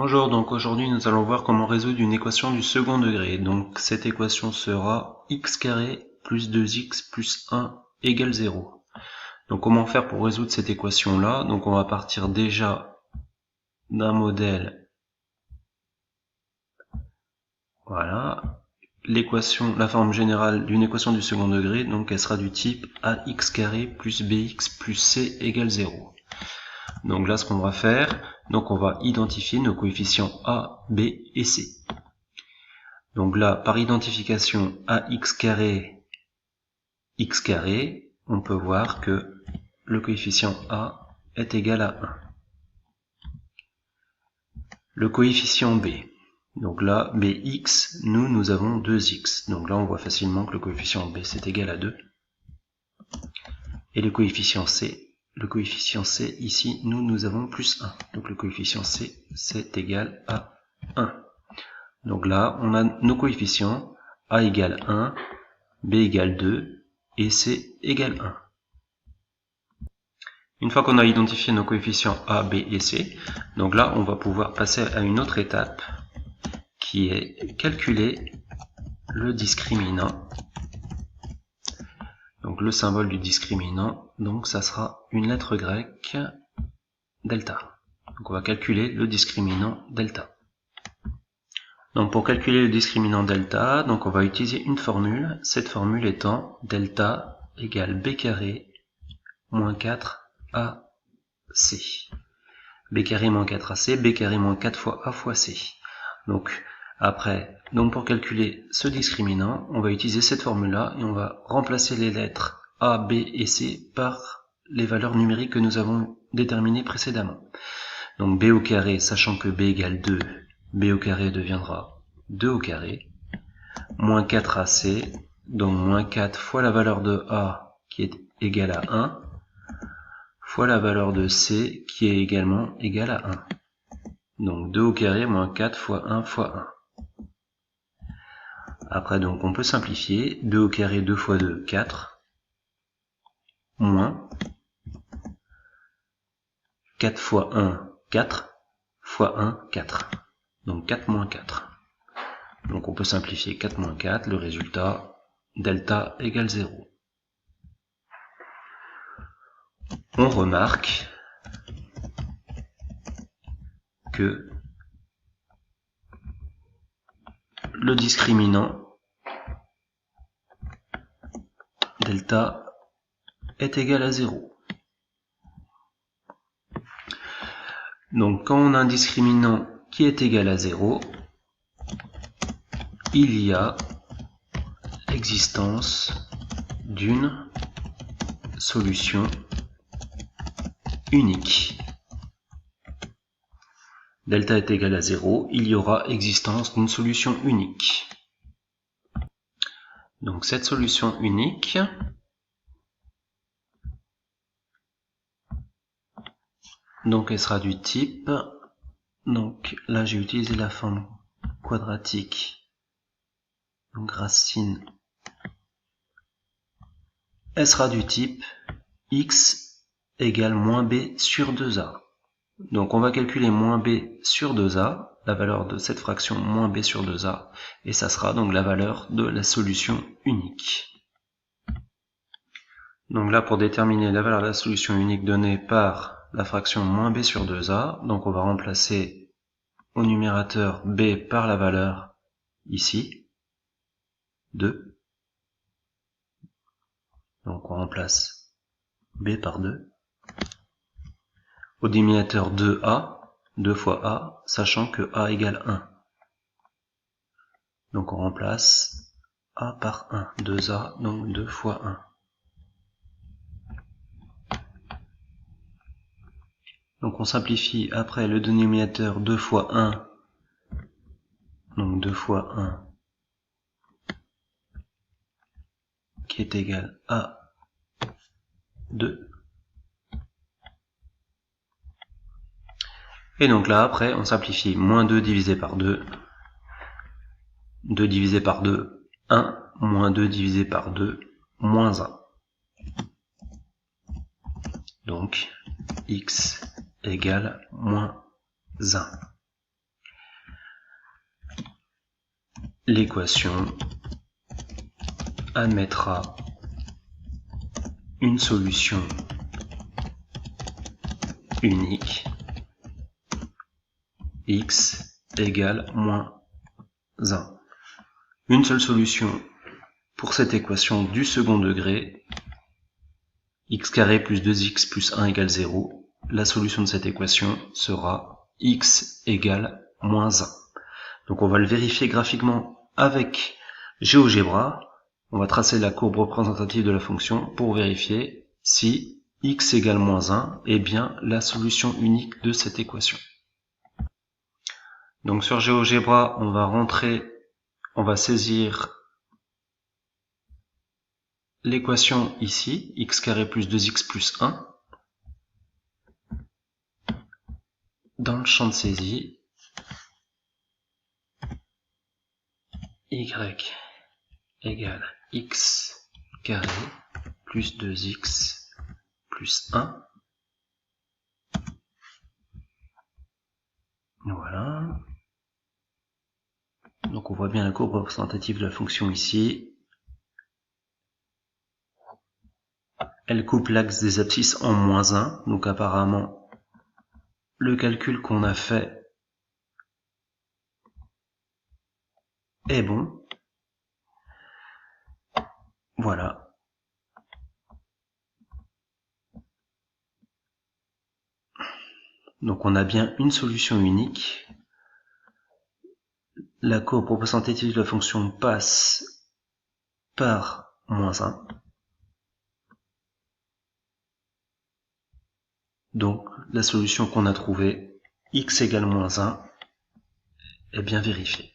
Bonjour, donc aujourd'hui nous allons voir comment résoudre une équation du second degré. Donc cette équation sera x carré plus 2x plus 1 égale 0. Donc comment faire pour résoudre cette équation là? Donc on va partir déjà d'un modèle. Voilà. L'équation, la forme générale d'une équation du second degré, donc elle sera du type ax carré plus bx plus c égale 0. Donc là, ce qu'on va faire, donc on va identifier nos coefficients a, b et c. Donc là, par identification ax carré, x carré, on peut voir que le coefficient a est égal à 1. Le coefficient b, donc là, bx, nous avons 2x. Donc là, on voit facilement que le coefficient b, c'est égal à 2. Et le coefficient c, ici, nous avons plus 1. Donc le coefficient c, c'est égal à 1. Donc là, on a nos coefficients, a égale 1, b égale 2, et c égale 1. Une fois qu'on a identifié nos coefficients a, b et c, donc là, on va pouvoir passer à une autre étape, qui est calculer le discriminant. Donc le symbole du discriminant, donc ça sera une lettre grecque, delta. Donc on va calculer le discriminant delta. Donc pour calculer le discriminant delta, donc on va utiliser une formule, cette formule étant delta égale b carré moins 4ac. B carré moins 4ac, b carré moins 4 fois a fois c. Donc après, donc pour calculer ce discriminant, on va utiliser cette formule-là et on va remplacer les lettres a, b et c par les valeurs numériques que nous avons déterminées précédemment. Donc b au carré, sachant que b égale 2, b au carré deviendra 2 au carré, moins 4ac, donc moins 4 fois la valeur de a qui est égale à 1, fois la valeur de c qui est également égale à 1. Donc 2 au carré moins 4 fois 1 fois 1. Après donc on peut simplifier, 2 au carré 2 fois 2, 4, moins 4 fois 1, 4, fois 1, 4. Donc 4 moins 4. Donc on peut simplifier 4 moins 4, le résultat, delta égale 0. On remarque que le discriminant delta est égal à 0. Donc quand on a un discriminant qui est égal à 0, il y a existence d'une solution unique. Delta est égal à 0, il y aura existence d'une solution unique. Donc cette solution unique, donc elle sera du type, donc là j'ai utilisé la forme quadratique, donc racine, elle sera du type x égale moins b sur 2a. Donc on va calculer moins b sur 2a, la valeur de cette fraction moins b sur 2a, et ça sera donc la valeur de la solution unique. Donc là pour déterminer la valeur de la solution unique donnée par la fraction moins b sur 2a, donc on va remplacer au numérateur b par la valeur ici, 2. Donc on remplace b par 2. Au dénominateur 2a, 2 fois a, sachant que a égale 1. Donc on remplace a par 1, 2a, donc 2 fois 1. Donc on simplifie après le dénominateur 2 fois 1, donc 2 fois 1, qui est égal à 2. Et donc là après on simplifie moins 2 divisé par 2, 2 divisé par 2, 1, moins 2 divisé par 2, moins 1. Donc x égale moins 1. l'équation admettra une solution unique x égale moins 1. Une seule solution pour cette équation du second degré, x carré plus 2x plus 1 égale 0. La solution de cette équation sera x égale moins 1. Donc on va le vérifier graphiquement avec GeoGebra. On va tracer la courbe représentative de la fonction pour vérifier si x égale moins 1 est bien la solution unique de cette équation. Donc sur GeoGebra, on va saisir l'équation ici, x carré plus 2x plus 1. Dans le champ de saisie, y égale x carré plus 2x plus 1. Voilà. Donc on voit bien la courbe représentative de la fonction ici. Elle coupe l'axe des abscisses en moins 1. Donc apparemment, le calcul qu'on a fait est bon. Voilà. Donc on a bien une solution unique. La courbe représentative de la fonction passe par moins 1. Donc la solution qu'on a trouvée, x égale moins 1, est bien vérifiée.